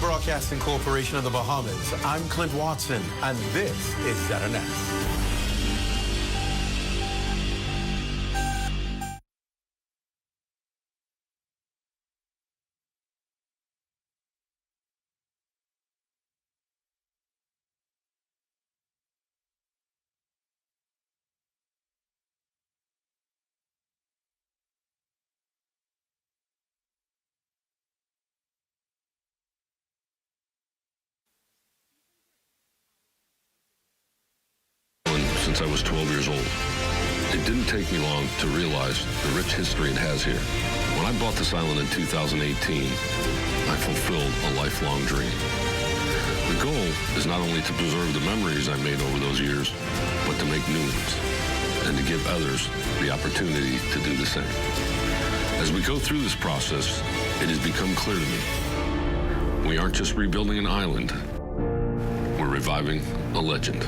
Broadcasting Corporation of the Bahamas. I'm Clint Watson, and this is ZNS. Since I was 12 years old. It didn't take me long to realize the rich history it has here. When I bought this island in 2018, I fulfilled a lifelong dream. The goal is not only to preserve the memories I made over those years, but to make new ones and to give others the opportunity to do the same. As we go through this process, it has become clear to me. We aren't just rebuilding an island, we're reviving a legend.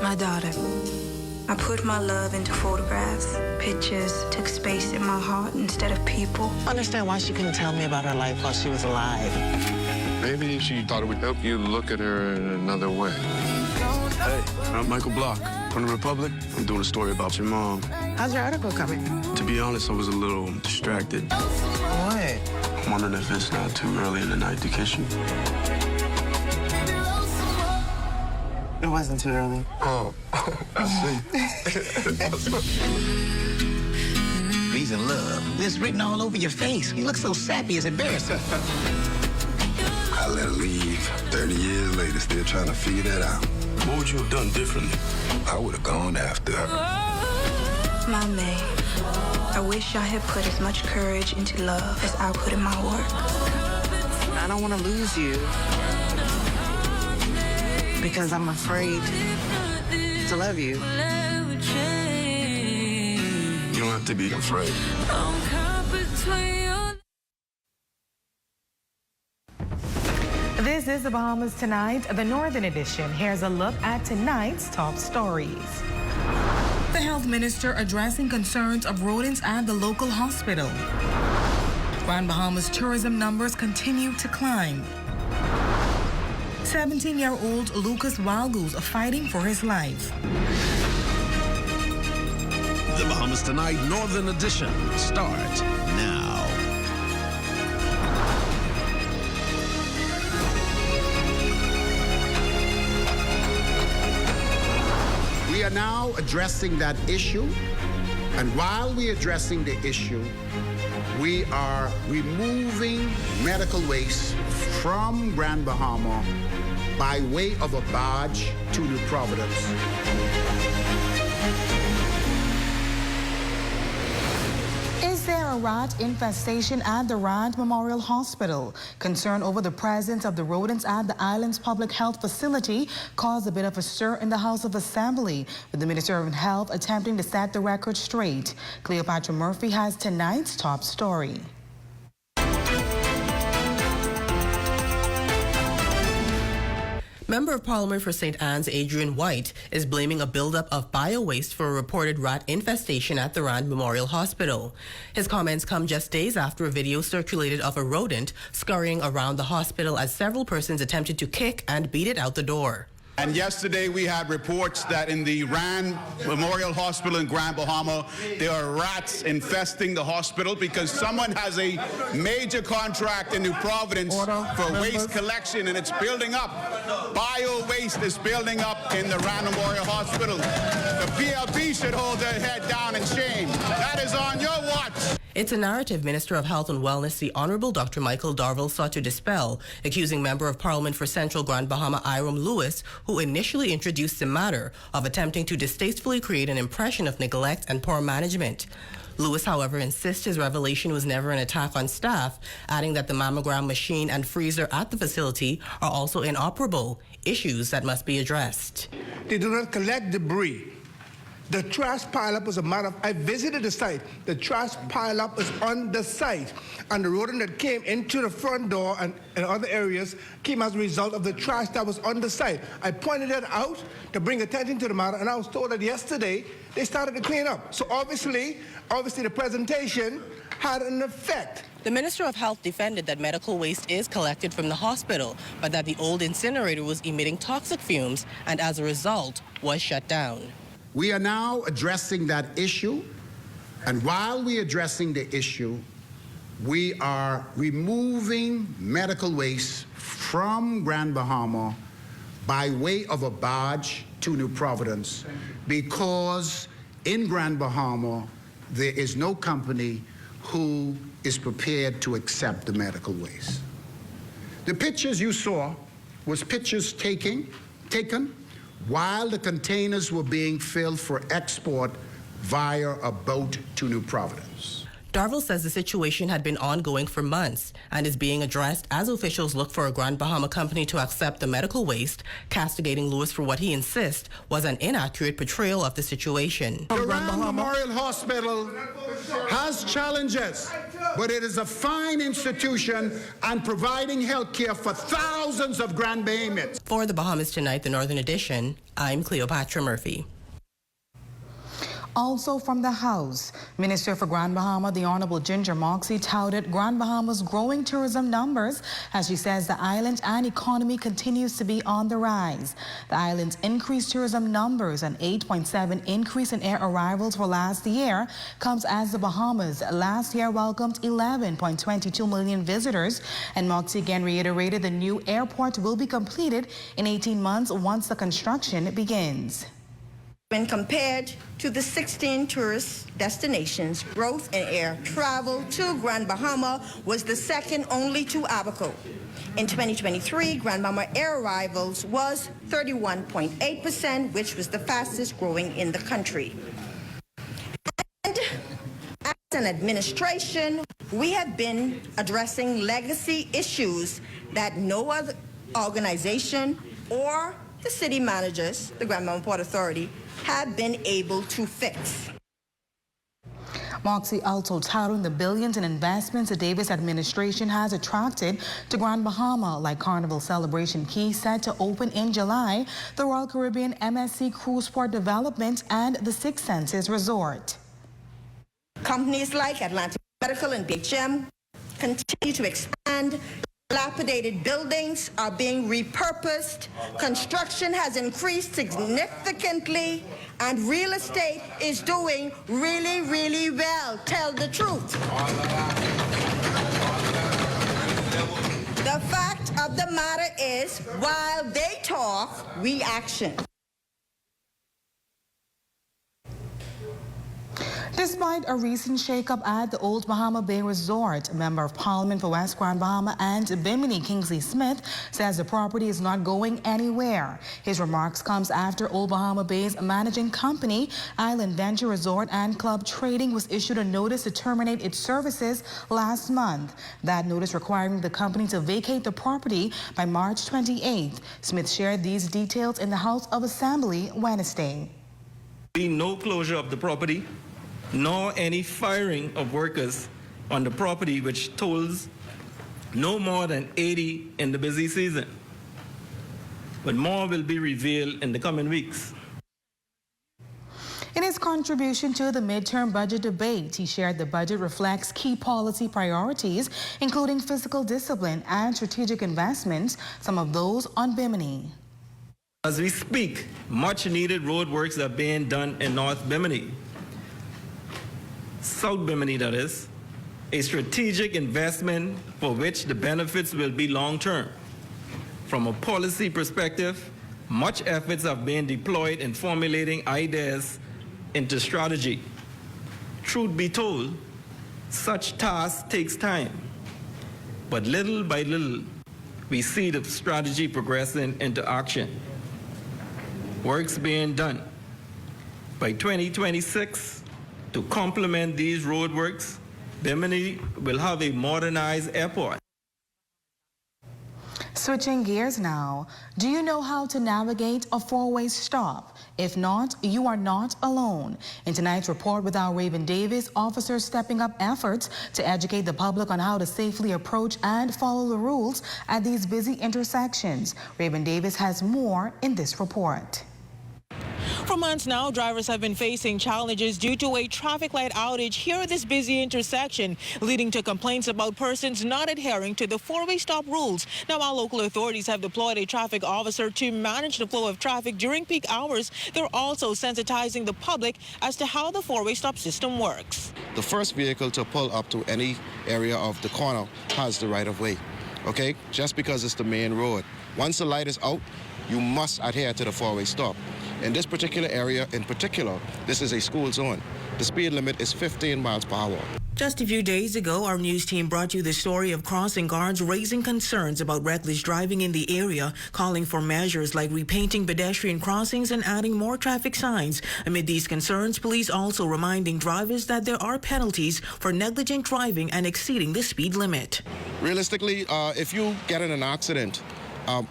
My daughter. I put my love into photographs, pictures, took space in my heart instead of people. I understand why she couldn't tell me about her life while she was alive. Maybe she thought it would help you look at her in another way. Hey, I'm Michael Block from the Republic. I'm doing a story about your mom. How's your article coming? To be honest, I was a little distracted. What? I'm wondering if it's not too early in the night to kiss you. It wasn't too early. Oh, I see. He's in love. It's written all over your face. You look so sappy, it's embarrassing. I let her leave 30 years later, still trying to figure that out. What would you have done differently? I would have gone after her. My May, I wish I had put as much courage into love as I put in my work. I don't want to lose you. Because I'm afraid to love you. You don't have to be afraid. This is the Bahamas Tonight, the Northern Edition. Here's a look at tonight's top stories. The health minister addressing concerns of rodents at the local hospital. Grand Bahamas tourism numbers continue to climb. 17-year-old Lucas Walgus fighting for his life. The Bahamas Tonight Northern Edition starts now. We are now addressing that issue, and while we're addressing the issue, we are removing medical waste from Grand Bahama by way of a barge to New Providence. Is there a rat infestation at the Rand Memorial Hospital? Concern over the presence of the rodents at the island's public health facility caused a bit of a stir in the House of Assembly, with the Minister of Health attempting to set the record straight. Cleopatra Murphy has tonight's top story. Member of Parliament for St. Anne's Adrian White is blaming a buildup of bio-waste for a reported rat infestation at the Rand Memorial Hospital. His comments come just days after a video circulated of a rodent scurrying around the hospital as several persons attempted to kick and beat it out the door. And yesterday we had reports that in the Rand Memorial Hospital in Grand Bahama, there are rats infesting the hospital because someone has a major contract in New Providence for waste collection, and it's building up. Bio-waste is building up in the Rand Memorial Hospital. The PLP should hold their head down in shame. That is on your watch. It's a narrative Minister of Health and Wellness, the Honourable Dr. Michael Darville, sought to dispel, accusing Member of Parliament for Central Grand Bahama, Iram Lewis, who initially introduced the matter, of attempting to distastefully create an impression of neglect and poor management. Lewis, however, insists his revelation was never an attack on staff, adding that the mammogram machine and freezer at the facility are also inoperable, issues that must be addressed. They do not collect debris. The trash pileup was a matter of, I visited the site. The trash pileup was on the site. And the rodent that came into the front door and other areas came as a result of the trash that was on the site. I pointed that out to bring attention to the matter, and I was told that yesterday they started to clean up. So obviously the presentation had an effect. The Minister of Health defended that medical waste is collected from the hospital, but that the old incinerator was emitting toxic fumes and as a result was shut down. We are now addressing that issue, and while we're addressing the issue, we are removing medical waste from Grand Bahama by way of a barge to New Providence, because in Grand Bahama there is no company who is prepared to accept the medical waste. The pictures you saw was pictures taken while the containers were being filled for export via a boat to New Providence. Darville says the situation had been ongoing for months and is being addressed as officials look for a Grand Bahama company to accept the medical waste, castigating Lewis for what he insists was an inaccurate portrayal of the situation. The Rand Memorial Hospital has challenges, but it is a fine institution and providing health care for thousands of Grand Bahamians. For the Bahamas Tonight, the Northern Edition, I'm Cleopatra Murphy. Also from the House, Minister for Grand Bahama, the Honorable Ginger Moxie, touted Grand Bahama's growing tourism numbers as she says the island and economy continues to be on the rise. The island's increased tourism numbers, an 8.7 increase in air arrivals for last year, comes as the Bahamas last year welcomed 11.22 million visitors. And Moxie again reiterated the new airport will be completed in 18 months once the construction begins. When compared to the 16 tourist destinations, growth in air travel to Grand Bahama was the second only to Abaco. In 2023, Grand Bahama air arrivals was 31.8%, which was the fastest growing in the country. And as an administration, we have been addressing legacy issues that no other organization or the city managers, the Grand Bahama Port Authority, have been able to fix. Moxie also touting the billions in investments the Davis administration has attracted to Grand Bahama, like Carnival Celebration Key set to open in July, the Royal Caribbean MSC Cruise Port Development, and the Six Senses Resort. Companies like Atlantic Medical and BHM continue to expand. Dilapidated buildings are being repurposed, construction has increased significantly, and real estate is doing really, really well. Tell the truth. The fact of the matter is, while they talk, we action. Despite a recent shakeup at the Old Bahama Bay Resort, Member of Parliament for West Grand Bahama and Bimini Kingsley Smith says the property is not going anywhere. His remarks comes after Old Bahama Bay's managing company, Island Venture Resort and Club Trading, was issued a notice to terminate its services last month. That notice requiring the company to vacate the property by March 28th. Smith shared these details in the House of Assembly Wednesday. Be no closure of the property, nor any firing of workers on the property, which tolls no more than 80 in the busy season. But more will be revealed in the coming weeks. In his contribution to the midterm budget debate, he shared the budget reflects key policy priorities, including fiscal discipline and strategic investments, some of those on Bimini. As we speak, much needed road works are being done in North Bimini. South Bimini, that is, a strategic investment for which the benefits will be long-term. From a policy perspective, much efforts have been deployed in formulating ideas into strategy. Truth be told, such tasks takes time, but little by little, we see the strategy progressing into action. Works being done. By 2026, to complement these roadworks, Bimini will have a modernized airport. Switching gears now, do you know how to navigate a four-way stop? If not, you are not alone. In tonight's report with our Raven Davis, officers stepping up efforts to educate the public on how to safely approach and follow the rules at these busy intersections. Raven Davis has more in this report. For months now, drivers have been facing challenges due to a traffic light outage here at this busy intersection, leading to complaints about persons not adhering to the four-way stop rules. Now, while local authorities have deployed a traffic officer to manage the flow of traffic during peak hours, they're also sensitizing the public as to how the four-way stop system works. The first vehicle to pull up to any area of the corner has the right of way, okay? Just because it's the main road. Once the light is out, you must adhere to the four-way stop. In this particular area in particular, this is a school zone. The speed limit is 15 miles per hour. Just a few days ago, our news team brought you the story of crossing guards raising concerns about reckless driving in the area, calling for measures like repainting pedestrian crossings and adding more traffic signs. Amid these concerns, police also reminding drivers that there are penalties for negligent driving and exceeding the speed limit. Realistically, if you get in an accident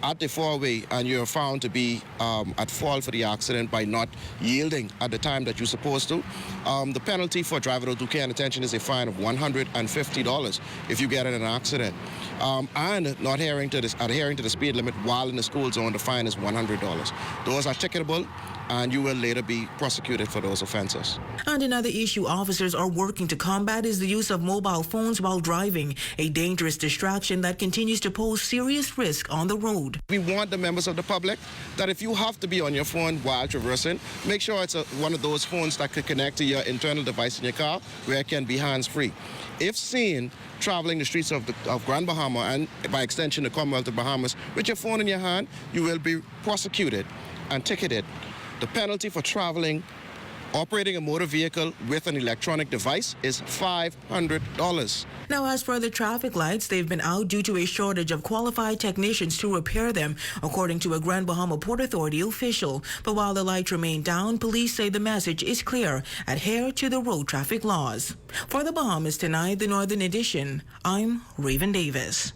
at the four-way and you're found to be at fault for the accident by not yielding at the time that you're supposed to, the penalty for driver without due care and attention is a fine of $150 if you get in an accident. And not adhering to the speed limit while in the school zone, the fine is $100. Those are ticketable, and you will later be prosecuted for those offenses. And another issue officers are working to combat is the use of mobile phones while driving, a dangerous distraction that continues to pose serious risk on the road. We want the members of the public that if you have to be on your phone while traversing, make sure it's one of those phones that could connect to your internal device in your car where it can be hands-free. If seen traveling the streets of Grand Bahama and by extension the Commonwealth of Bahamas with your phone in your hand, you will be prosecuted and ticketed. The penalty for operating a motor vehicle with an electronic device is $500. Now, as for the traffic lights, they've been out due to a shortage of qualified technicians to repair them, according to a Grand Bahama Port Authority official. But while the lights remain down, police say the message is clear: adhere to the road traffic laws. For the Bahamas Tonight, the Northern Edition, I'm Raven Davis.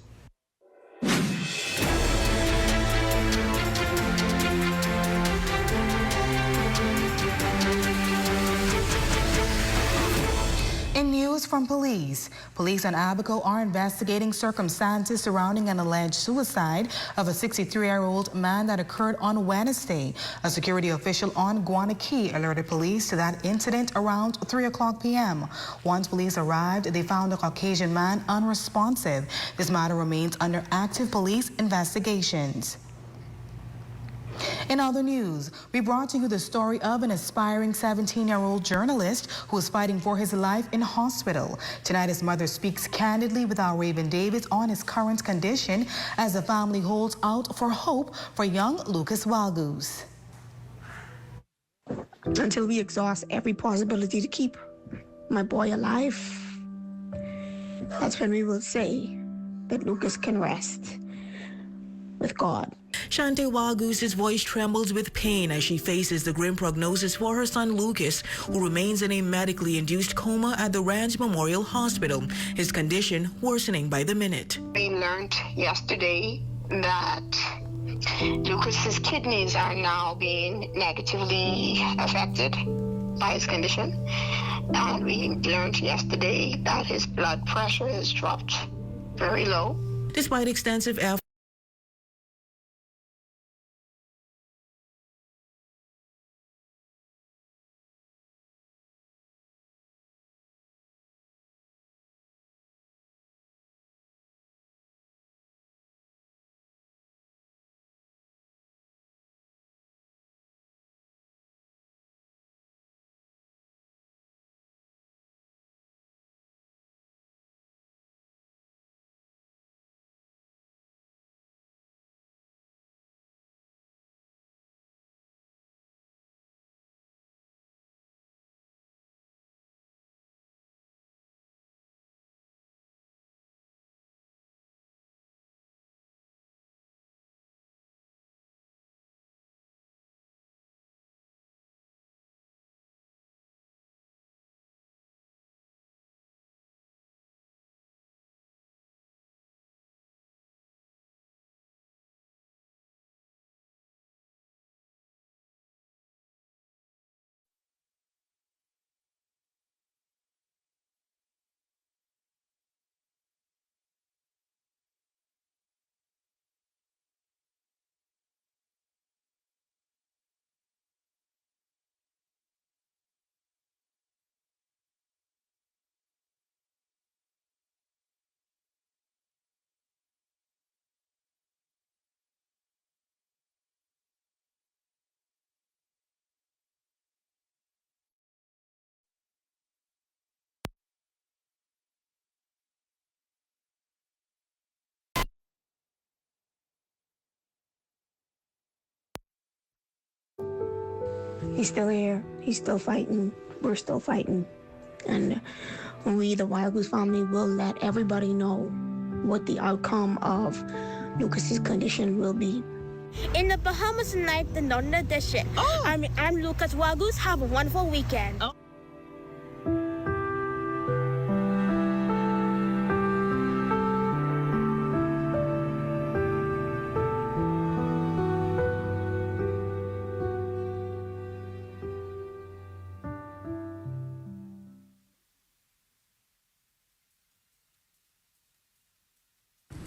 In news from police in Abaco are investigating circumstances surrounding an alleged suicide of a 63-year-old man that occurred on Wednesday. A security official on Guanakee alerted police to that incident around 3:00 p.m. Once police arrived, they found the Caucasian man unresponsive. This matter remains under active police investigations. In other news, we brought to you the story of an aspiring 17-year-old journalist who is fighting for his life in hospital. Tonight, his mother speaks candidly with our Raven Davis on his current condition as the family holds out for hope for young Lucas Walgus. Until we exhaust every possibility to keep my boy alive, that's when we will say that Lucas can rest with God. Shante Walgus' voice trembles with pain as she faces the grim prognosis for her son Lucas, who remains in a medically induced coma at the Ranch Memorial Hospital, his condition worsening by the minute. We learned yesterday that Lucas's kidneys are now being negatively affected by his condition. And we learned yesterday that his blood pressure has dropped very low. Despite extensive efforts, He's still here. He's still fighting. We're still fighting. And we, the Wild Goose family, will let everybody know what the outcome of Lucas's condition will be. In the Bahamas tonight, the Northern Edition. I'm Lucas Wild Goose. Have a wonderful weekend.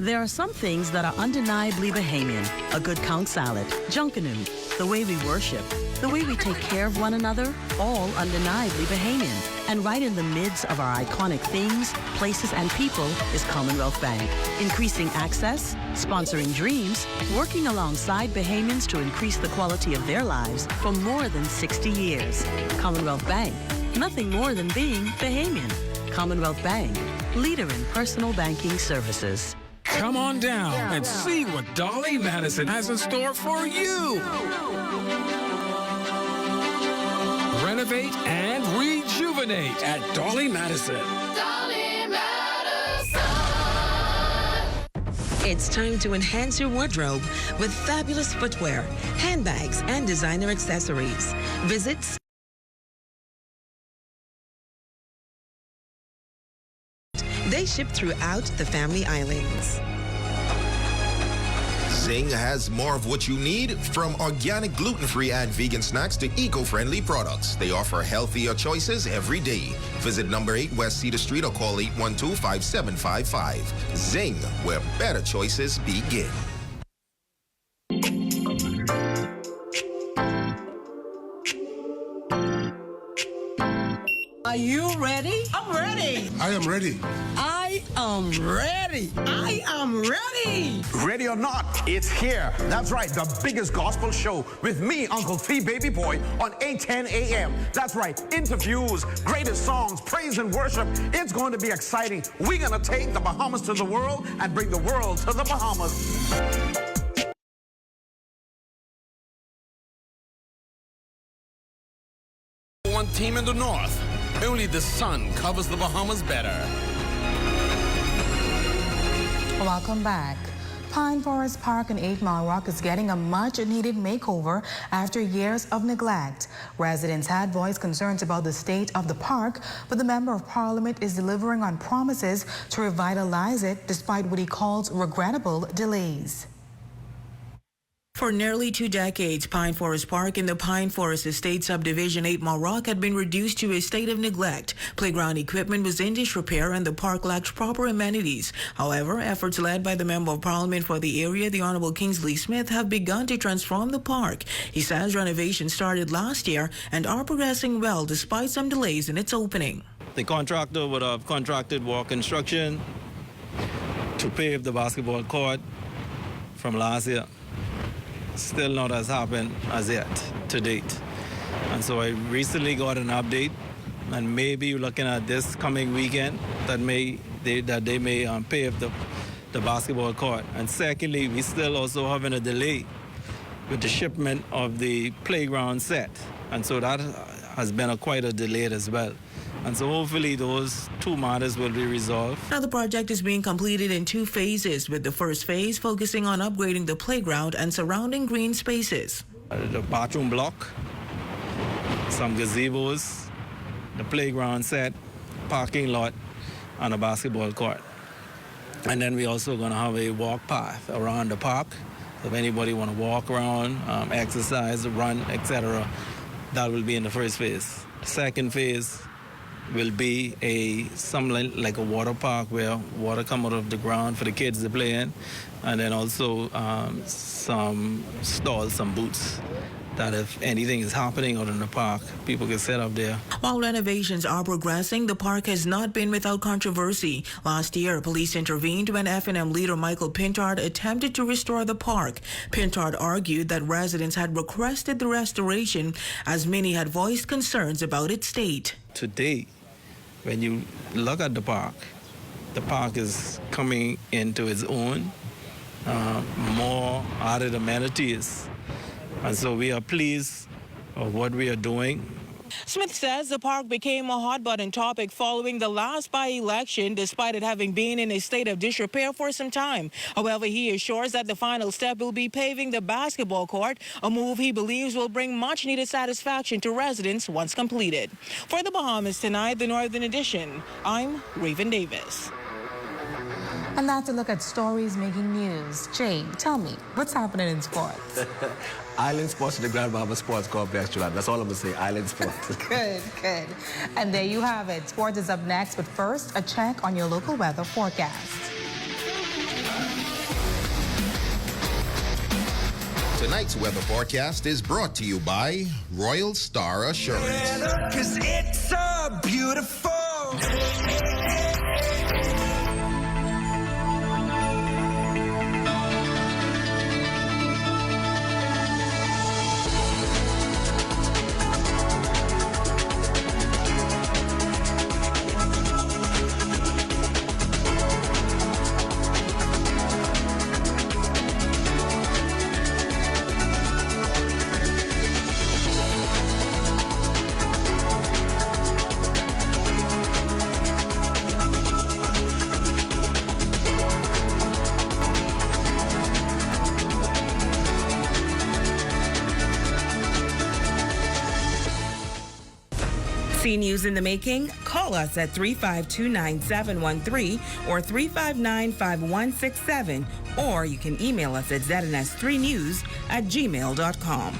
There are some things that are undeniably Bahamian. A good count salad, junkanoo, the way we worship, the way we take care of one another, all undeniably Bahamian. And right in the midst of our iconic things, places, and people is Commonwealth Bank. Increasing access, sponsoring dreams, working alongside Bahamians to increase the quality of their lives for more than 60 years. Commonwealth Bank, nothing more than being Bahamian. Commonwealth Bank, leader in personal banking services. Come on down and see what Dolly Madison has in store for you. Renovate and rejuvenate at Dolly Madison. Dolly Madison. It's time to enhance your wardrobe with fabulous footwear, handbags, and designer accessories. Visit They ship throughout the Family Islands. Zing has more of what you need, from organic, gluten-free, and vegan snacks to eco-friendly products. They offer healthier choices every day. Visit number 8 West Cedar Street or call 812-5755. Zing, where better choices begin. Are you ready? I'm ready. I am ready. I am ready. I am ready. Ready or not, it's here. That's right, the biggest gospel show with me, Uncle T Baby Boy, on 8:10 a.m. That's right, interviews, greatest songs, praise and worship. It's going to be exciting. We're going to take the Bahamas to the world and bring the world to the Bahamas. One team in the north. Only the sun covers the Bahamas better. Welcome back. Pine Forest Park in 8 Mile Rock is getting a much-needed makeover after years of neglect. Residents had voiced concerns about the state of the park, but the Member of Parliament is delivering on promises to revitalize it despite what he calls regrettable delays. For nearly 2 decades, Pine Forest Park in the Pine Forest Estate Subdivision 8 Mile Rock had been reduced to a state of neglect. Playground equipment was in disrepair and the park lacked proper amenities. However, efforts led by the Member of Parliament for the area, the Honorable Kingsley Smith, have begun to transform the park. He says renovations started last year and are progressing well despite some delays in its opening. The contractor would have contracted walk construction to pave the basketball court from last year. Still not has happened as yet to date. And so I recently got an update, and maybe looking at this coming weekend that they may pave the basketball court. And secondly, we still also having a delay with the shipment of the playground set. And so that has been quite a delay as well. And so hopefully those 2 matters will be resolved. Now the project is being completed in 2 phases, with the first phase focusing on upgrading the playground and surrounding green spaces. The bathroom block, some gazebos, the playground set, parking lot, and a basketball court. And then we're also going to have a walk path around the park. So if anybody want to walk around, exercise, run, etc., that will be in the first phase. The second phase will be something like a water park where water come out of the ground for the kids to play in, and then also some stalls, some booths, that if anything is happening out in the park, people can set up there. While renovations are progressing, the park has not been without controversy. Last year, police intervened when F&M leader Michael Pintard attempted to restore the park. Pintard argued that residents had requested the restoration, as many had voiced concerns about its state. Today, when you look at the park is coming into its own, more added amenities. And so we are pleased of what we are doing. Smith says the park became a hot-button topic following the last by-election, despite it having been in a state of disrepair for some time. However, he assures that the final step will be paving the basketball court, a move he believes will bring much-needed satisfaction to residents once completed. For the Bahamas Tonight, the Northern Edition, I'm Raven Davis. And that's a look at stories making news. Jay, tell me, what's happening in sports? Island Sports to the Grand Bahamas Sports Complex, July. That's all I'm going to say, Island Sports. Good, good. And there you have it. Sports is up next, but first, a check on your local weather forecast. Tonight's weather forecast is brought to you by Royal Star Assurance. 'Cause it's so beautiful. See news in the making? Call us at 352-9713 or 359-5167, or you can email us at zns3news@gmail.com.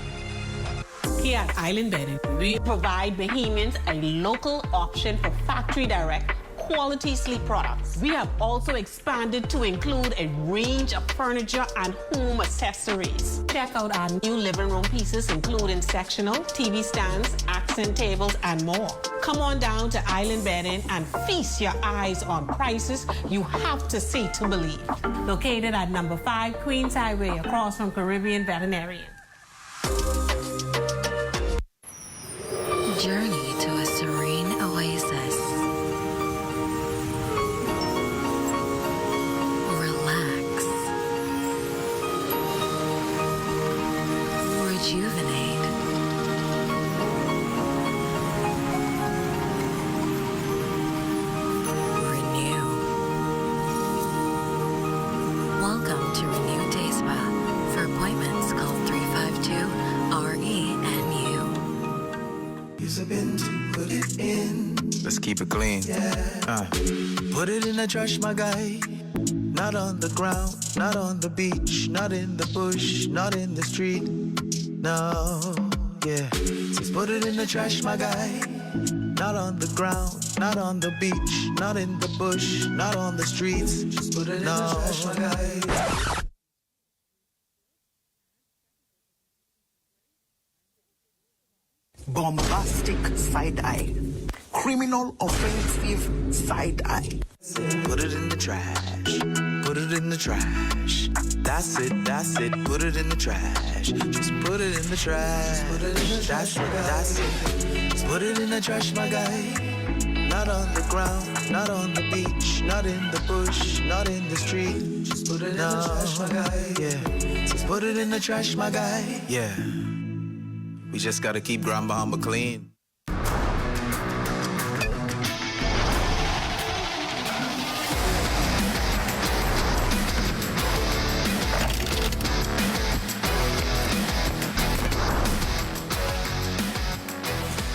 Here at Island Bedding, we provide Bahamians a local option for factory direct quality sleep products. We have also expanded to include a range of furniture and home accessories. Check out our new living room pieces, including sectional, TV stands, accent tables, and more. Come on down to Island Bedding and feast your eyes on prices you have to see to believe. Located at number 5 Queens Highway, across from Caribbean Veterinarian. Journey to a serene oasis. Relax. Rejuvenate. Renew. Welcome to Renew Day Spa. For appointments, call 352-RENU. Put it in. Let's keep it clean. Yeah. Put it in the trash, my guy. Not on the ground, not on the beach, not in the bush, not in the street. No, yeah. Just put it in the trash, my guy. Not on the ground, not on the beach, not in the bush, not on the streets. Just put it in the trash, my guy. Bombastic side eye. Criminal offensive side eye. Put it in the trash. Put it in the trash. That's it, that's it. Put it in the trash. Just put it in the trash. Put it in the trash, my guy. That's it. Just put it in the trash, my guy. Not on the ground, not on the beach, not in the bush, not in the street. Just put it in the trash, my guy. Yeah. Just put it in the trash, my guy. Yeah. We just gotta keep Grand Bahama clean.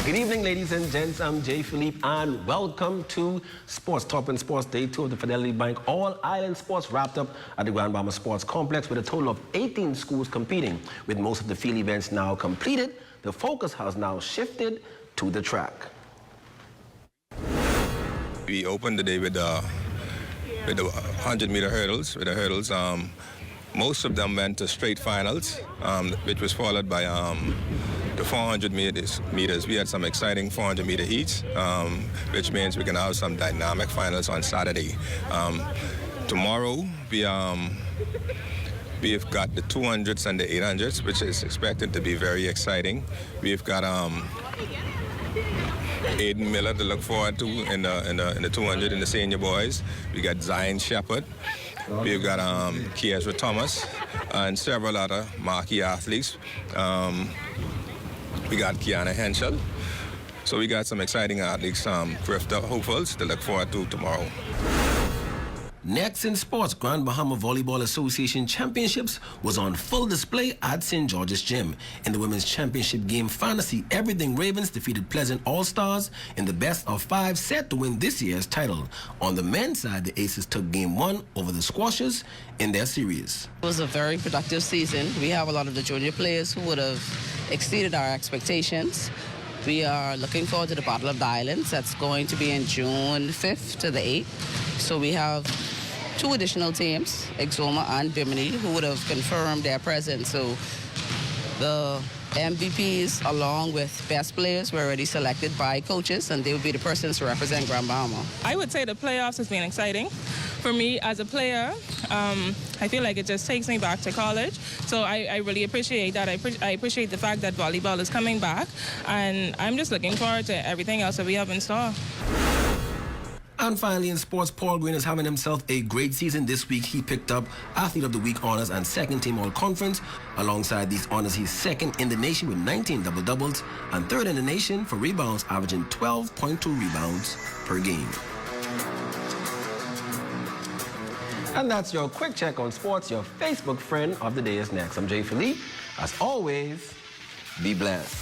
Good evening, ladies and gents. I'm Jay Philippe, and welcome to Sports Top and Sports Day 2 of the Fidelity Bank All Island Sports wrapped up at the Grand Bahama Sports Complex with a total of 18 schools competing. With most of the field events now completed, the focus has now shifted to the track. We opened the day with the 100-meter hurdles. With the hurdles, most of them went to straight finals, which was followed by the 400 meters. We had some exciting 400-meter heats, which means we can have some dynamic finals on Saturday. Tomorrow, we've got the 200s and the 800s, which is expected to be very exciting. We've got Aiden Miller to look forward to in the 200 in the senior boys. We got Zion Shepard. We've got Kiesra Thomas and several other marquee athletes. We got Kiana Henschel. So we got some exciting athletes, hopefuls to look forward to tomorrow. Next in sports, Grand Bahama Volleyball Association Championships was on full display at St. George's Gym. In the women's championship game fantasy, Everything Ravens defeated Pleasant All-Stars in the best-of-5 set to win this year's title. On the men's side, the Aces took game 1 over the Squashers in their series. It was a very productive season. We have a lot of the junior players who would have exceeded our expectations. We are looking forward to the Battle of the Islands. That's going to be in June 5th to the 8th. So we have 2 additional teams, Exoma and Bimini, who would have confirmed their presence. So the MVPs, along with best players, were already selected by coaches, and they will be the persons to represent Grand Bahama. I would say the playoffs has been exciting. For me, as a player, I feel like it just takes me back to college. So I really appreciate that. I appreciate the fact that volleyball is coming back, and I'm just looking forward to everything else that we have in store. And finally in sports, Paul Green is having himself a great season. This week he picked up Athlete of the Week honors and second team all-conference. Alongside these honors, he's second in the nation with 19 double-doubles and third in the nation for rebounds, averaging 12.2 rebounds per game. And that's your quick check on sports. Your Facebook friend of the day is next. I'm Jay Philippe. As always, be blessed.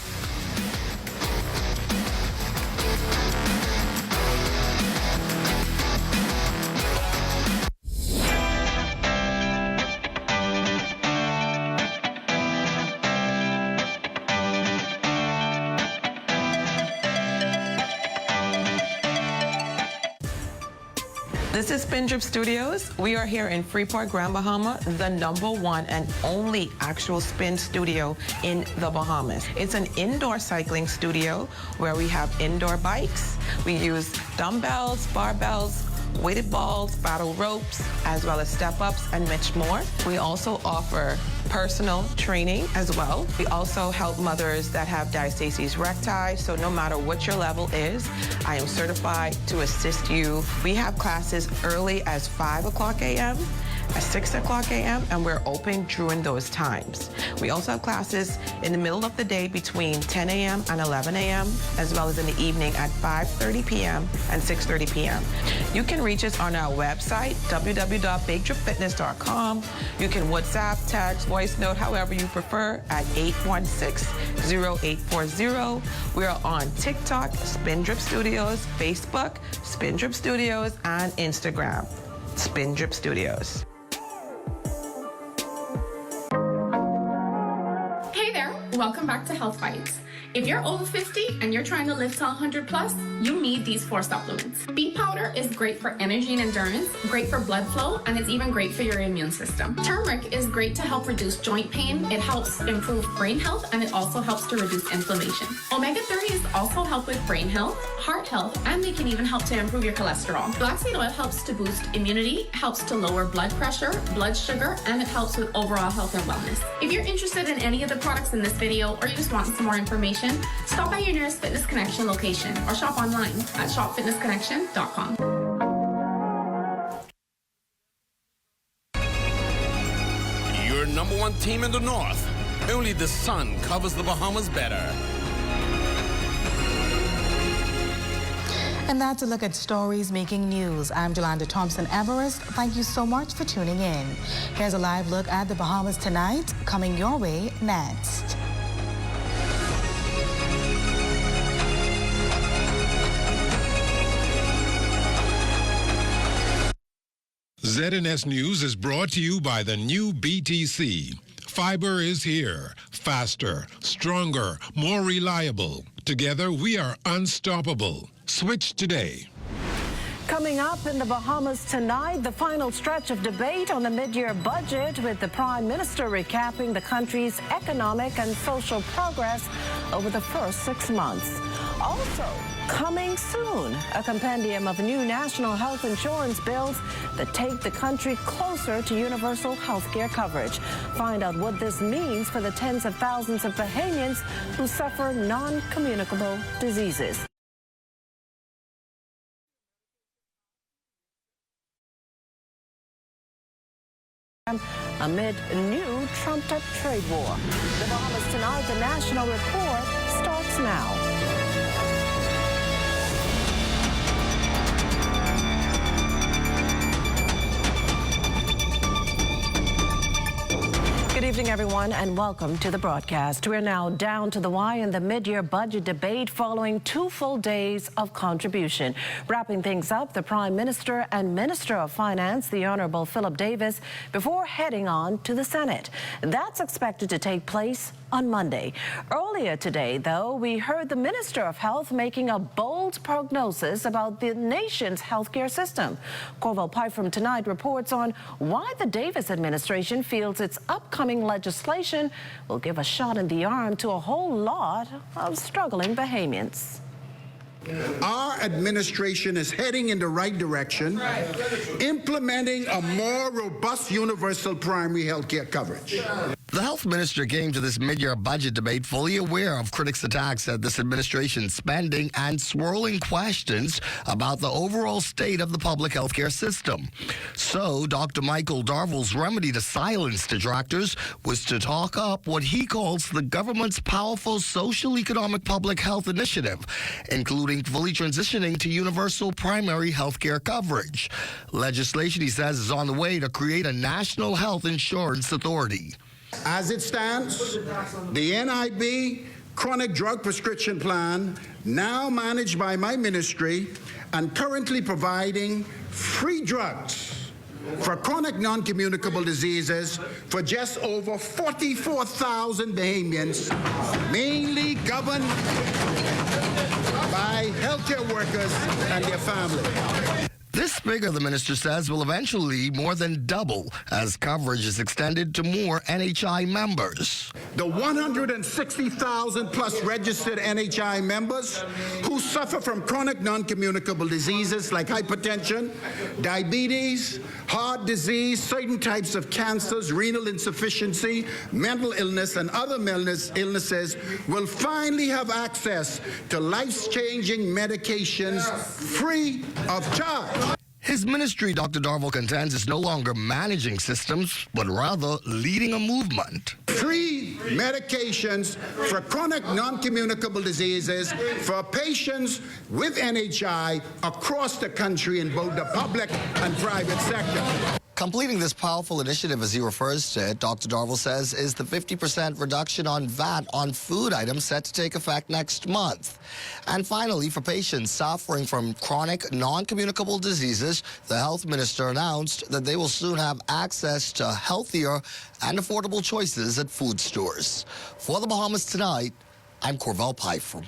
This is Spin Drip Studios. We are here in Freeport, Grand Bahama, the #1 and only actual spin studio in the Bahamas. It's an indoor cycling studio where we have indoor bikes. We use dumbbells, barbells, weighted balls, battle ropes, as well as step-ups and much more. We also offer personal training as well. We also help mothers that have diastasis recti, so no matter what your level is, I am certified to assist you. We have classes early as 5 o'clock a.m., at 6 o'clock a.m., and we're open during those times. We also have classes in the middle of the day between 10 a.m. and 11 a.m., as well as in the evening at 5:30 p.m. and 6:30 p.m. You can reach us on our website, www.bigdripfitness.com. You can WhatsApp, text, voice note, however you prefer, at 816-0840. We are on TikTok, Spin Drip Studios, Facebook, Spin Drip Studios, and Instagram, Spin Drip Studios. Welcome back to Health Bites. If you're over 50 and you're trying to live to 100 plus, you need these 4 supplements. Beet powder is great for energy and endurance, great for blood flow, and it's even great for your immune system. Turmeric is great to help reduce joint pain. It helps improve brain health, and it also helps to reduce inflammation. Omega-3s also help with brain health, heart health, and they can even help to improve your cholesterol. Flaxseed oil helps to boost immunity, helps to lower blood pressure, blood sugar, and it helps with overall health and wellness. If you're interested in any of the products in this video, or you just want some more information, stop by your nearest Fitness Connection location or shop online at shopfitnessconnection.com. Your #1 team in the North. Only the sun covers the Bahamas better. And that's a look at stories making news. I'm Jolanda Thompson-Everest. Thank you so much for tuning in. Here's a live look at the Bahamas tonight, coming your way next. ZNS News is brought to you by the new BTC. Fiber is here. Faster, stronger, more reliable. Together, we are unstoppable. Switch today. Coming up in the Bahamas tonight, the final stretch of debate on the mid-year budget, with the Prime Minister recapping the country's economic and social progress over the first 6 months. Also, coming soon, a compendium of new national health insurance bills that take the country closer to universal health care coverage. Find out what this means for the tens of thousands of Bahamians who suffer non-communicable diseases. amid new trumped-up trade war. The Bahamas Tonight, the National Report starts now. Good evening, everyone, and welcome to the broadcast. We're now down to the wire in the mid-year budget debate following 2 full days of contribution. Wrapping things up, the Prime Minister and Minister of Finance, the Honorable Philip Davis, before heading on to the Senate. That's expected to take place on Monday. Earlier today, though, we heard the Minister of Health making a bold prognosis about the nation's healthcare system. Corval Pike from Tonight reports on why the Davis administration feels its upcoming legislation will give a shot in the arm to a whole lot of struggling Bahamians. Our administration is heading in the right direction, implementing a more robust universal primary health care coverage. The health minister came to this mid-year budget debate fully aware of critics' attacks at this administration's spending and swirling questions about the overall state of the public health care system. So, Dr. Michael Darville's remedy to silence detractors was to talk up what he calls the government's powerful social-economic public health initiative, including fully transitioning to universal primary health care coverage. Legislation, he says, is on the way to create a national health insurance authority. As it stands, the NIB Chronic Drug Prescription Plan, now managed by my ministry and currently providing free drugs for chronic non-communicable diseases for just over 44,000 Bahamians, mainly governed by healthcare workers and their families. This figure, the minister says, will eventually more than double as coverage is extended to more NHI members. The 160,000 plus registered NHI members who suffer from chronic non-communicable diseases like hypertension, diabetes, heart disease, certain types of cancers, renal insufficiency, mental illness, and other illnesses will finally have access to life-changing medications free of charge. His ministry, Dr. Darville contends, is no longer managing systems, but rather leading a movement. Free medications for chronic non-communicable diseases for patients with NHI across the country in both the public and private sector. Completing this powerful initiative, as he refers to it, Dr. Darville says, is the 50% reduction on VAT on food items set to take effect next month. And finally, for patients suffering from chronic non-communicable diseases, the health minister announced that they will soon have access to healthier and affordable choices at food stores. For the Bahamas Tonight, I'm Corval Pifram.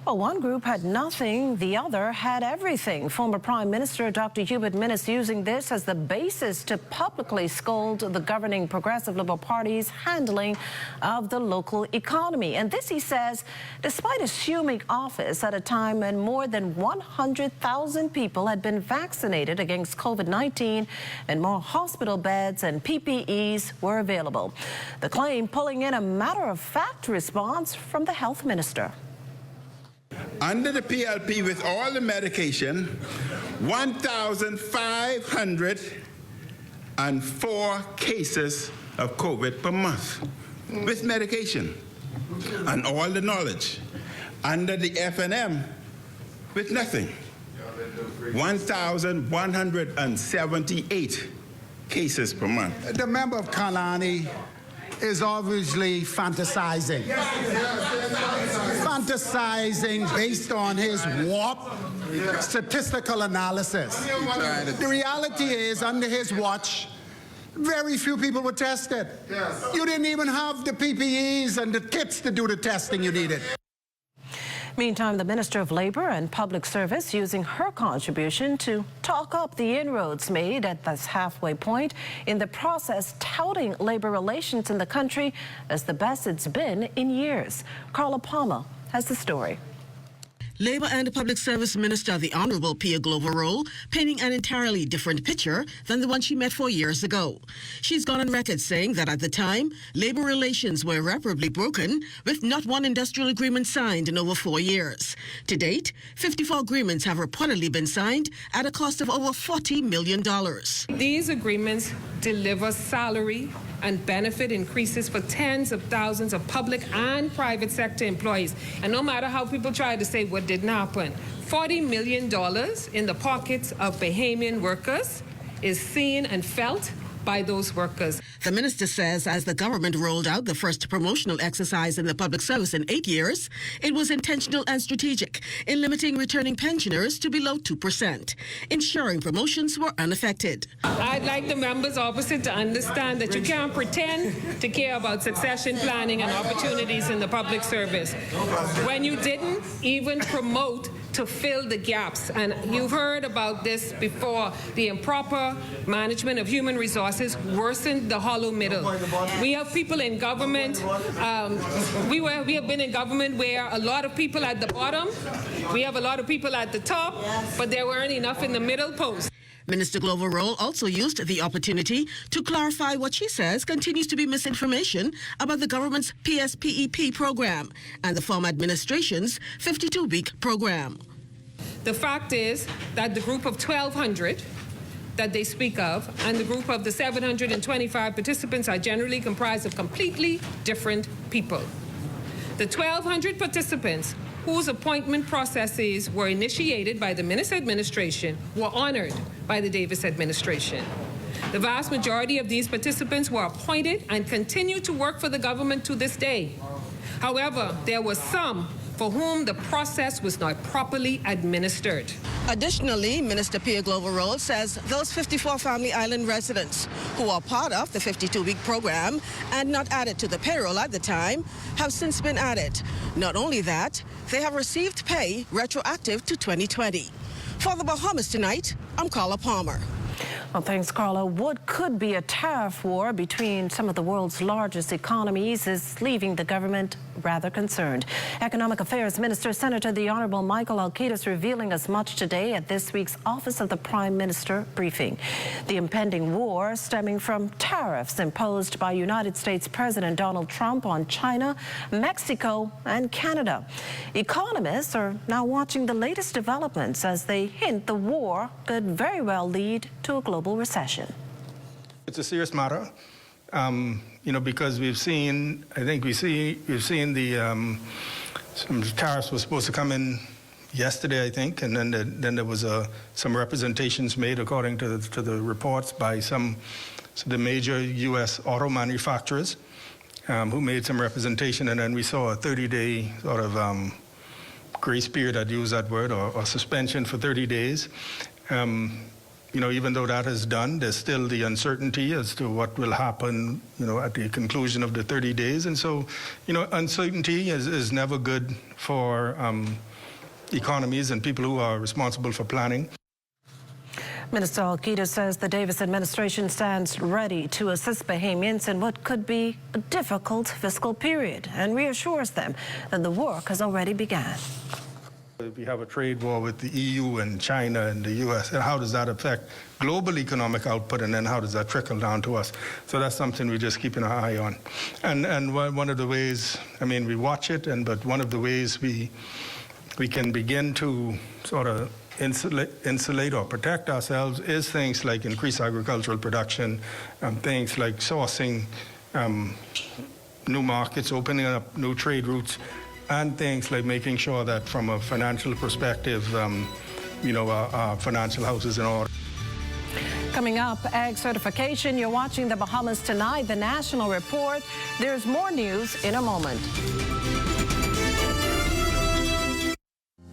Well, one group had nothing, the other had everything. Former Prime Minister Dr. Hubert Minnis using this as the basis to publicly scold the governing Progressive Liberal Party's handling of the local economy. And this, he says, despite assuming office at a time when more than 100,000 people had been vaccinated against COVID-19 and more hospital beds and PPEs were available. The claim pulling in a matter-of-fact response from the health minister. Under the PLP, with all the medication, 1,504 cases of COVID per month with medication and all the knowledge. Under the FNM, with nothing, 1,178 cases per month. The member of Kalani is obviously fantasizing. Fantasizing based on his warped statistical analysis. The reality is, under his watch, very few people were tested. You didn't even have the PPEs and the kits to do the testing you needed. Meantime, the Minister of Labor and Public Service using her contribution to talk up the inroads made at this halfway point, in the process touting labor relations in the country as the best it's been in years. Carla Palmer has the story. Labour and Public Service Minister, the Honourable Pia Glover-Roll, painting an entirely different picture than the one she met 4 years ago. She's gone on record saying that at the time, labour relations were irreparably broken, with not one industrial agreement signed in over 4 years. To date, 54 agreements have reportedly been signed at a cost of over $40 million. These agreements deliver salary and benefit increases for tens of thousands of public and private sector employees. And no matter how people try to say what didn't happen, $40 million in the pockets of Bahamian workers is seen and felt by those workers. The minister says as the government rolled out the first promotional exercise in the public service in 8 years, it was intentional and strategic in limiting returning pensioners to below 2%, ensuring promotions were unaffected. I'd like the members opposite to understand that you can't pretend to care about succession planning and opportunities in the public service when you didn't even promote to fill the gaps. And you've heard about this before. The improper management of human resources worsened the hollow middle. We have people in government, we have been in government where a lot of people at the bottom, we have a lot of people at the top, but there weren't enough in the middle post. Minister Glover-Roll also used the opportunity to clarify what she says continues to be misinformation about the government's PSPEP program and the former administration's 52-week program. The fact is that the group of 1,200 that they speak of and the group of the 725 participants are generally comprised of completely different people. The 1,200 participants whose appointment processes were initiated by the Minnis administration were honored by the Davis administration. The vast majority of these participants were appointed and continue to work for the government to this day. However, there were some for whom the process was not properly administered. Additionally, Minister Pia Glover-Roll says those 54 Family Island residents who are part of the 52-week program and not added to the payroll at the time have since been added. Not only that, they have received pay retroactive to 2020. For the Bahamas Tonight, I'm Carla Palmer. Well, thanks, Carla. What could be a tariff war between some of the world's largest economies is leaving the government rather concerned. Economic Affairs Minister, Senator the Honorable Michael Alkeidas revealing as much today at this week's Office of the Prime Minister briefing. The impending war stemming from tariffs imposed by United States President Donald Trump on China, Mexico, and Canada. Economists are now watching the latest developments as they hint the war could very well lead to a global recession. It's a serious matter, because we've seen, we've seen the some tariffs were supposed to come in yesterday, I think, and then there was some representations made according to the reports by some of the major U.S. auto manufacturers who made some representation, and then we saw a 30-day sort of grace period, I'd use that word, or suspension for 30 days. Even though that is done, there's still the uncertainty as to what will happen, at the conclusion of the 30 days. And so, uncertainty is never good for economies and people who are responsible for planning. Minister Alkeidas says the Davis administration stands ready to assist Bahamians in what could be a difficult fiscal period and reassures them that the work has already begun. If we have a trade war with the EU and China and the US, and how does that affect global economic output, and then how does that trickle down to us? So that's something we're just keeping an eye on. And one of the ways, we watch it, but one of the ways we can begin to sort of insulate or protect ourselves is things like increased agricultural production, things like sourcing new markets, opening up new trade routes, and things like making sure that from a financial perspective, our financial house is in order. Coming up, ag certification. You're watching the Bahamas Tonight, the National Report. There's more news in a moment.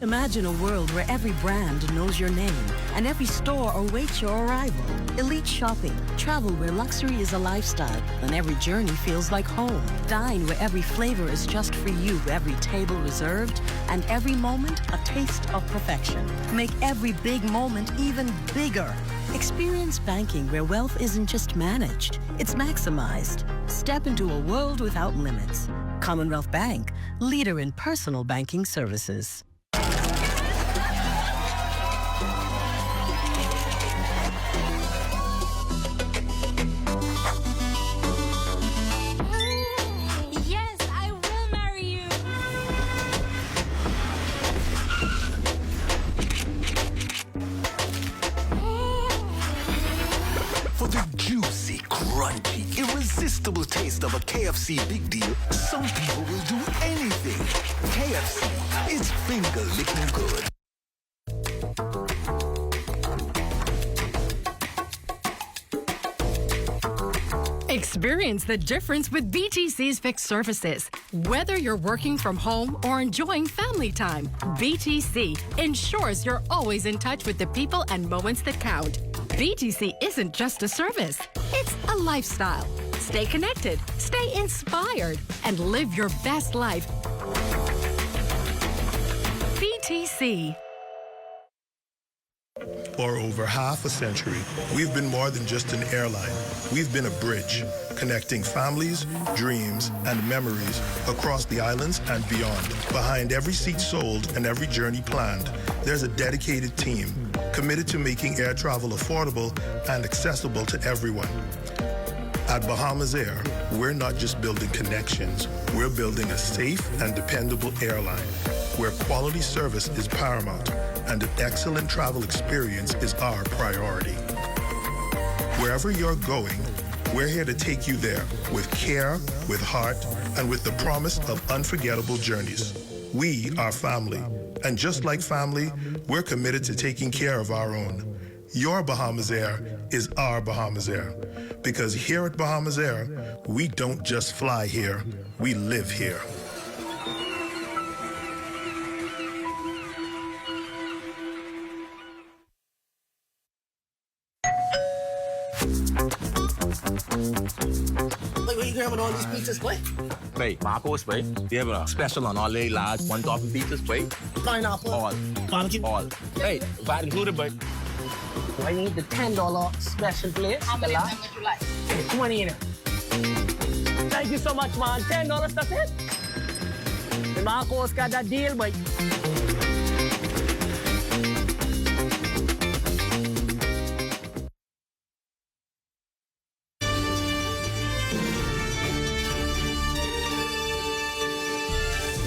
Imagine a world where every brand knows your name and every store awaits your arrival. Elite shopping, travel where luxury is a lifestyle and every journey feels like home. Dine where every flavor is just for you, every table reserved, and every moment a taste of perfection. Make every big moment even bigger. Experience banking where wealth isn't just managed, it's maximized. Step into a world without limits. Commonwealth Bank, leader in personal banking services. irresistible taste of a KFC big deal, some people will do anything. KFC, it's finger-licking good. Experience the difference with BTC's fixed services. Whether you're working from home or enjoying family time, BTC ensures you're always in touch with the people and moments that count. BTC isn't just a service, it's a lifestyle. Stay connected, stay inspired, and live your best life. BTC. For over half a century, we've been more than just an airline. We've been a bridge, connecting families, dreams, and memories across the islands and beyond. Behind every seat sold and every journey planned, there's a dedicated team committed to making air travel affordable and accessible to everyone. At Bahamas Air, we're not just building connections, we're building a safe and dependable airline where quality service is paramount and an excellent travel experience is our priority. Wherever you're going, we're here to take you there with care, with heart, and with the promise of unforgettable journeys. We are family, and just like family, we're committed to taking care of our own. Your Bahamas Air is our Bahamas Air, because here at Bahamas Air, we don't just fly here, we live here. Wait, where you grabbing all these pizzas, boy? Wait, Marcos, wait. We have a special on all the large one-topping pizzas, wait. Pineapple. All. Barbecue. All. Hey, VAT included, but I need the $10 special plate. How many of them would you like? 20 in it. Thank you so much, man. $10, that's it. The Marcos got that deal, boy.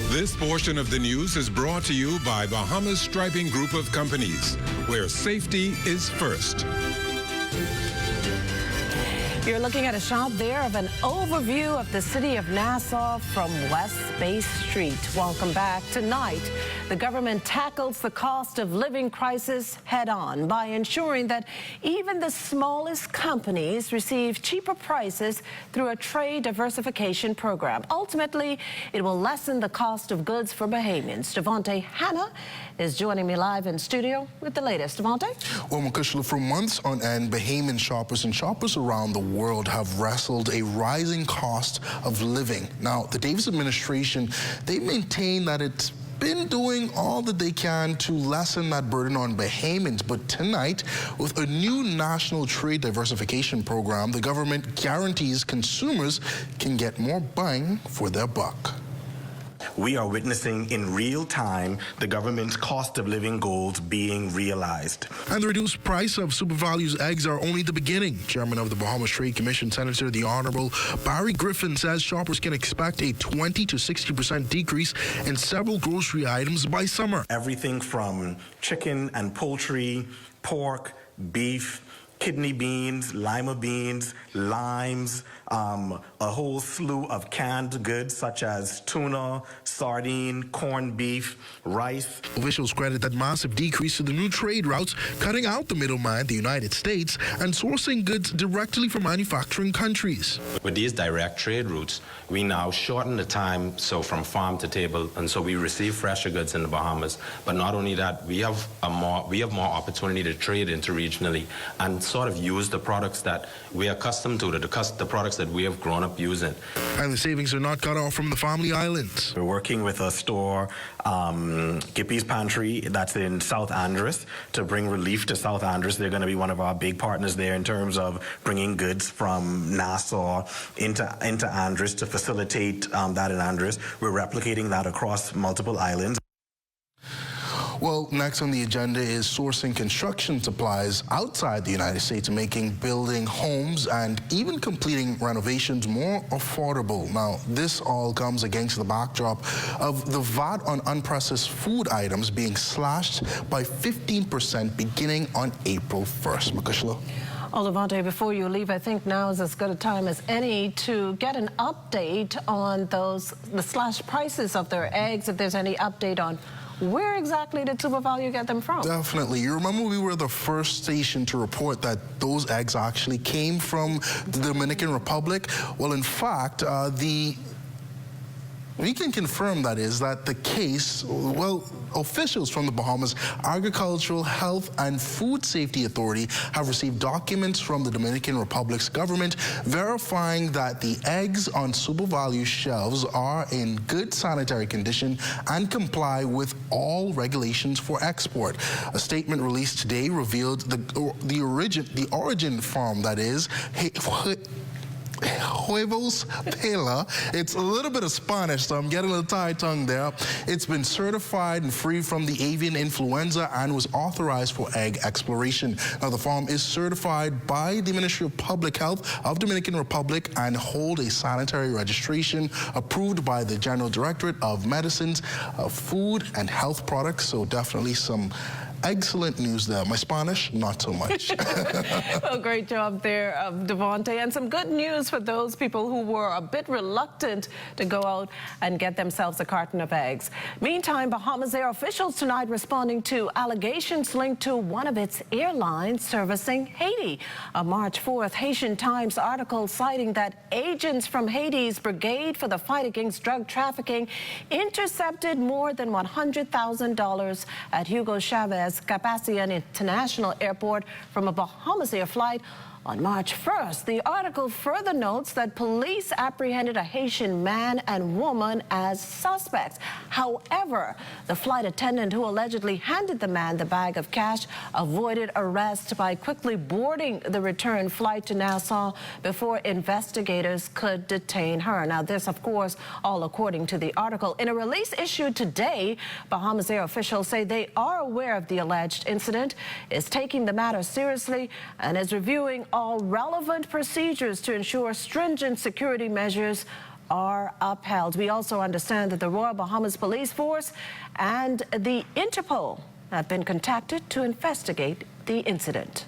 This portion of the news is brought to you by Bahamas Striping Group of Companies, where safety is first. You're looking at a shot there of an overview of the city of Nassau from West Bay Street. Welcome back. Tonight, the government tackles the cost of living crisis head-on by ensuring that even the smallest companies receive cheaper prices through a trade diversification program. Ultimately, it will lessen the cost of goods for Bahamians. Devontae Hanna is joining me live in studio with the latest. Devontae? Well, Makushla, for months on end, Bahamian shoppers and shoppers around the world have wrestled a rising cost of living. Now, the Davis administration, they maintain that it's been doing all that they can to lessen that burden on Bahamians. But tonight, with a new national trade diversification program, the government guarantees consumers can get more bang for their buck. We are witnessing in real time the government's cost of living goals being realized. And the reduced price of SuperValue's eggs are only the beginning. Chairman of the Bahamas Trade Commission, Senator the Honorable Barry Griffin, says shoppers can expect a 20 to 60% decrease in several grocery items by summer. Everything from chicken and poultry, pork, beef, kidney beans, lima beans, limes, a whole slew of canned goods such as tuna, sardine, corned beef, rice. Officials credit that massive decrease to the new trade routes, cutting out the middleman, the United States, and sourcing goods directly from manufacturing countries. With these direct trade routes, we now shorten the time from farm to table, and so we receive fresher goods in the Bahamas. But not only that, we have more opportunity to trade interregionally and sort of use the products that we're accustomed to, the products that we have grown up using. And the savings are not cut off from the family islands. We're working with a store, Gippy's Pantry, that's in South Andros, to bring relief to South Andros. They're going to be one of our big partners there in terms of bringing goods from Nassau into Andros to facilitate that in Andros. We're replicating that across multiple islands. Well, next on the agenda is sourcing construction supplies outside the United States, making building homes and even completing renovations more affordable. Now, this all comes against the backdrop of the VAT on unprocessed food items being slashed by 15% beginning on April 1st. Makushla. Well, Devontae, before you leave, I think now is as good a time as any to get an update on the slashed prices of their eggs, if there's any update on where exactly did SuperValue get them from? Definitely. You remember we were the first station to report that those eggs actually came from the Dominican Republic? Well, in fact, we can confirm that the case, well, officials from the Bahamas Agricultural, Health and Food Safety Authority have received documents from the Dominican Republic's government verifying that the eggs on SuperValue shelves are in good sanitary condition and comply with all regulations for export. A statement released today revealed the origin farm, that is, Huevos Pela. It's a little bit of Spanish, so I'm getting a little tie-tongue there. It's been certified and free from the avian influenza and was authorized for egg exploration. Now, the farm is certified by the Ministry of Public Health of Dominican Republic and hold a sanitary registration approved by the General Directorate of Medicines, Food and Health Products. So definitely some excellent news there. My Spanish, not so much. Well, great job there, Devontae. And some good news for those people who were a bit reluctant to go out and get themselves a carton of eggs. Meantime, Bahamas Air officials tonight responding to allegations linked to one of its airlines servicing Haiti. A March 4th Haitian Times article citing that agents from Haiti's Brigade for the Fight Against Drug Trafficking intercepted more than $100,000 at Hugo Chavez Capacian International Airport from a Bahamas Air flight on March 1st. The article further notes that police apprehended a Haitian man and woman as suspects. However, the flight attendant who allegedly handed the man the bag of cash avoided arrest by quickly boarding the return flight to Nassau before investigators could detain her. Now, this, of course, all according to the article. In a release issued today, Bahamas Air officials say they are aware of the alleged incident, is taking the matter seriously, and is reviewing all relevant procedures to ensure stringent security measures are upheld. We also understand that the Royal Bahamas Police Force and the Interpol have been contacted to investigate the incident.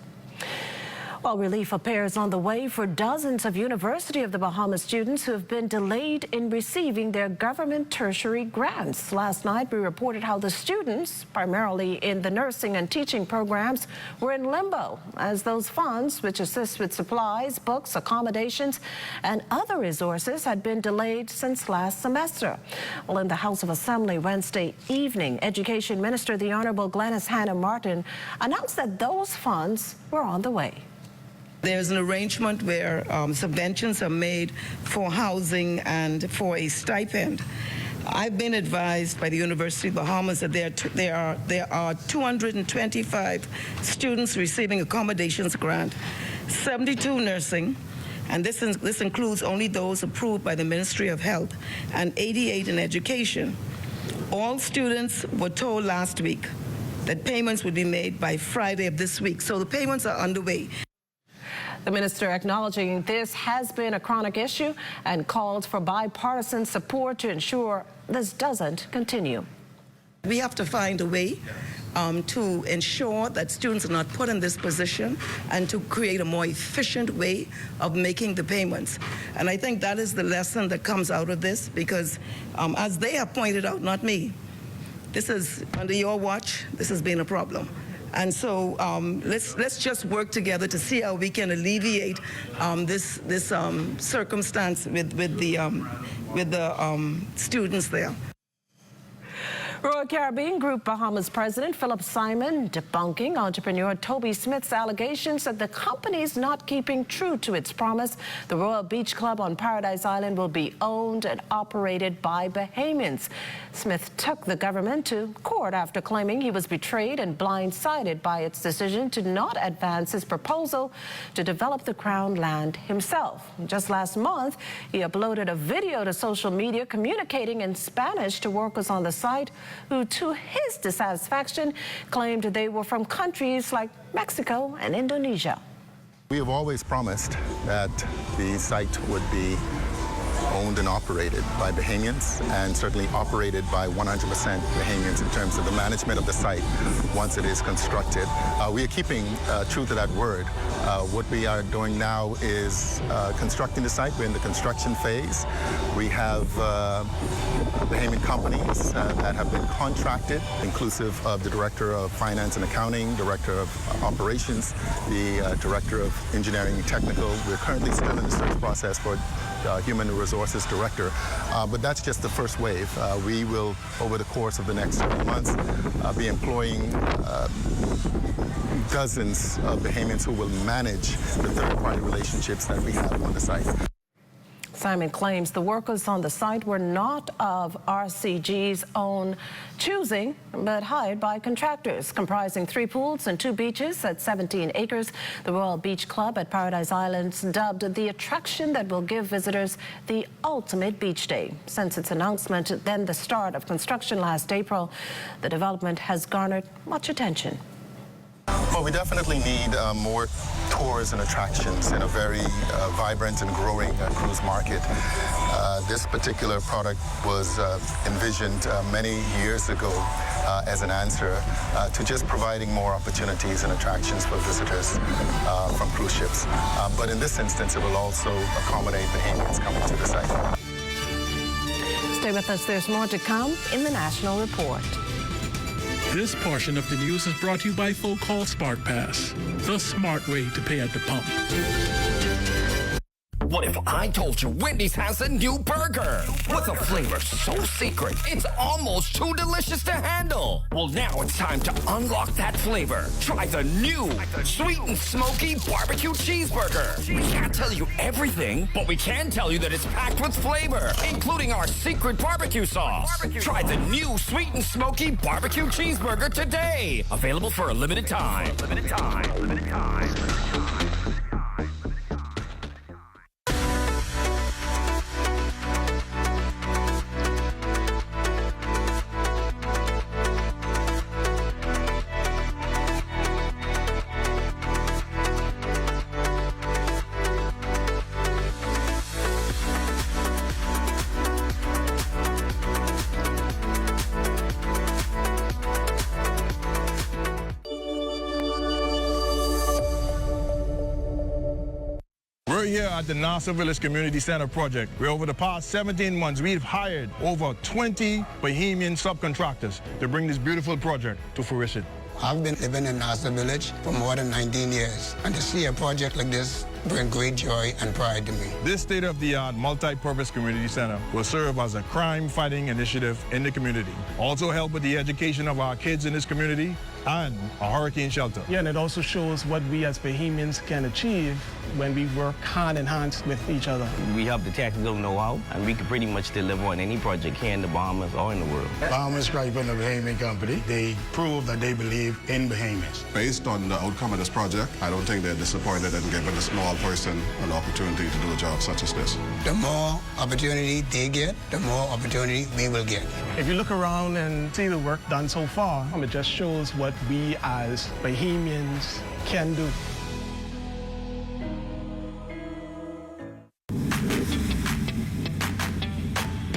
Well, relief appears on the way for dozens of University of the Bahamas students who have been delayed in receiving their government tertiary grants. Last night, we reported how the students, primarily in the nursing and teaching programs, were in limbo as those funds, which assist with supplies, books, accommodations, and other resources, had been delayed since last semester. Well, in the House of Assembly Wednesday evening, Education Minister, the Honorable Glenys Hannah Martin, announced that those funds were on the way. There's an arrangement where subventions are made for housing and for a stipend. I've been advised by the University of the Bahamas that there are 225 students receiving accommodations grant, 72 nursing, and this includes only those approved by the Ministry of Health, and 88 in education. All students were told last week that payments would be made by Friday of this week, so the payments are underway. The minister acknowledging this has been a chronic issue and called for bipartisan support to ensure this doesn't continue. We have to find a way to ensure that students are not put in this position and to create a more efficient way of making the payments. And I think that is the lesson that comes out of this, because as they have pointed out, not me, this is under your watch, this has been a problem. And so let's just work together to see how we can alleviate this circumstance with the students there. Royal Caribbean Group Bahamas President Philip Simon debunking entrepreneur Toby Smith's allegations that the company is not keeping true to its promise. The Royal Beach Club on Paradise Island will be owned and operated by Bahamians. Smith took the government to court after claiming he was betrayed and blindsided by its decision to not advance his proposal to develop the Crown land himself. Just last month, he uploaded a video to social media communicating in Spanish to workers on the site, who, to his dissatisfaction, claimed they were from countries like Mexico and Indonesia. We have always promised that the site would be owned and operated by Bahamians, and certainly operated by 100% Bahamians in terms of the management of the site once it is constructed. We are keeping true to that word. What we are doing now is constructing the site. We're in the construction phase. We have Bahamian companies that have been contracted, inclusive of the Director of Finance and Accounting, Director of Operations, the Director of Engineering and Technical. We're currently still in the search process for Human Resources Director, but that's just the first wave. We will, over the course of the next several months, be employing dozens of Bahamians who will manage the third-party relationships that we have on the site. Simon claims the workers on the site were not of RCG's own choosing, but hired by contractors. Comprising 3 pools and 2 beaches at 17 acres, the Royal Beach Club at Paradise Islands dubbed the attraction that will give visitors the ultimate beach day. Since its announcement, then the start of construction last April, the development has garnered much attention. Well, we definitely need more tours and attractions in a very vibrant and growing cruise market. This particular product was envisioned many years ago as an answer to just providing more opportunities and attractions for visitors from cruise ships. But in this instance, it will also accommodate Bahamians coming to the site. Stay with us. There's more to come in the National Report. This portion of the news is brought to you by folk called Smart Pass, the smart way to pay at the pump. What if I told you Wendy's has a new burger with a flavor so secret it's almost too delicious to handle? Well, now it's time to unlock that flavor. Try the new sweet and smoky barbecue cheeseburger. We can't tell you everything, but we can tell you that it's packed with flavor, including our secret barbecue sauce. Try the new sweet and smoky barbecue cheeseburger today. Available for a limited time. Limited time. Limited time. We're here at the Nassau Village Community Center project, where over the past 17 months, we've hired over 20 Bahamian subcontractors to bring this beautiful project to fruition. I've been living in Nassau Village for more than 19 years, and to see a project like this brings great joy and pride to me. This state-of-the-art multi-purpose community center will serve as a crime-fighting initiative in the community, also help with the education of our kids in this community, and a hurricane shelter. Yeah, and it also shows what we as Bahamians can achieve when we work hand in hand with each other. We have the technical know-how, and we can pretty much deliver on any project here in the Bahamas or in the world. Bahamas Stripe and the Bahamian Company, they prove that they believe in Bahamians. Based on the outcome of this project, I don't think they're disappointed in giving a small person an opportunity to do a job such as this. The more opportunity they get, the more opportunity we will get. If you look around and see the work done so far, it just shows what we as Bahamians can do.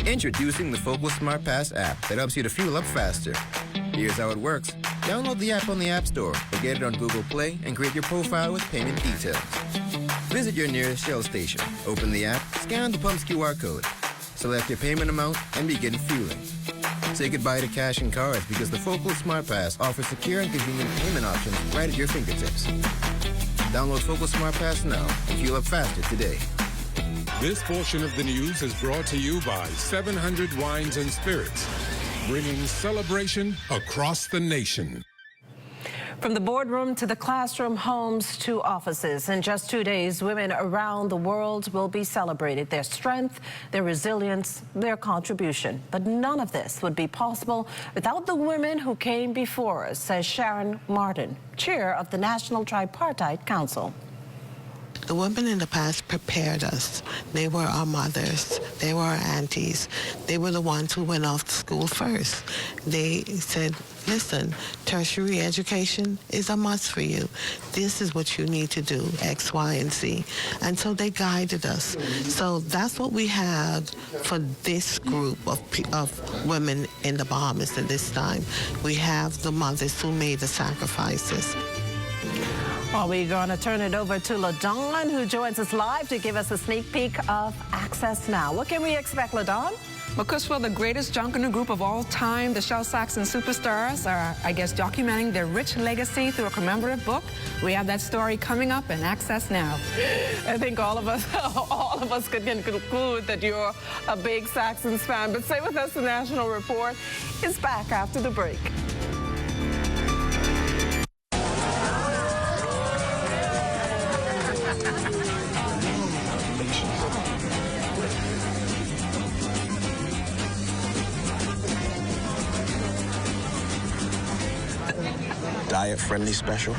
Introducing the Focal Smart Pass app that helps you to fuel up faster. Here's how it works. Download the app on the App Store or get it on Google Play and create your profile with payment details. Visit your nearest Shell station, open the app, scan the pump's QR code, select your payment amount, and begin fueling. Say goodbye to cash and cards because the Focal Smart Pass offers secure and convenient payment options right at your fingertips. Download Focal Smart Pass now and fuel up faster today. This portion of the news is brought to you by 700 Wines and Spirits, bringing celebration across the nation. From the boardroom to the classroom, homes to offices. In just 2 days, women around the world will be celebrated. Their strength, their resilience, their contribution. But none of this would be possible without the women who came before us, says Sharon Martin, chair of the National Tripartite Council. The women in the past prepared us. They were our mothers. They were our aunties. They were the ones who went off to school first. They said, listen, tertiary education is a must for you. This is what you need to do, X, Y, and Z. And so they guided us. So that's what we had for this group of women in the Bahamas at this time. We have the mothers who made the sacrifices. Well, we're going to turn it over to LaDawn, who joins us live to give us a sneak peek of Access Now. What can we expect, LaDawn? Well, Cushwell, the greatest Junkanoo group of all time, the Shell Saxon Superstars, are, documenting their rich legacy through a commemorative book. We have that story coming up in Access Now. I think all of us can conclude that you're a big Saxons fan. But stay with us. The National Report is back after the break. Diet-friendly special.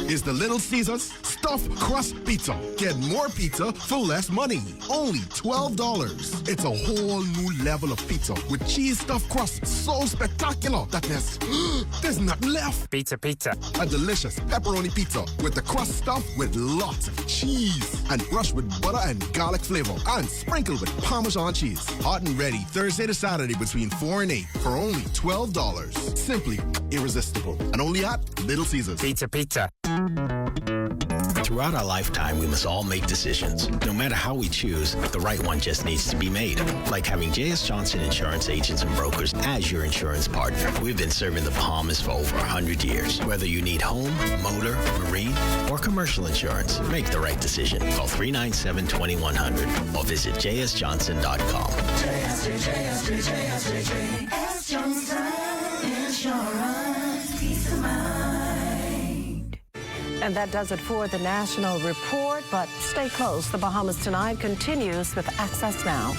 Is the Little Caesars Stuffed Crust Pizza. Get more pizza for less money. Only $12. It's a whole new level of pizza with cheese stuffed crust so spectacular that there's nothing left. Pizza. A delicious pepperoni pizza with the crust stuffed with lots of cheese and brushed with butter and garlic flavor and sprinkled with Parmesan cheese. Hot and ready Thursday to Saturday between 4 and 8 for only $12. Simply irresistible. And only at Little Caesars. Pizza. Throughout our lifetime, we must all make decisions. No matter how we choose, the right one just needs to be made. Like having J.S. Johnson Insurance Agents and Brokers as your insurance partner. We've been serving the Bahamas for over 100 years. Whether you need home, motor, marine, or commercial insurance, make the right decision. Call 397-2100 or visit jsjohnson.com. JS Johnson Insurance. Peace of mind. And that does it for the National Report, but stay close. The Bahamas Tonight continues with Access Now.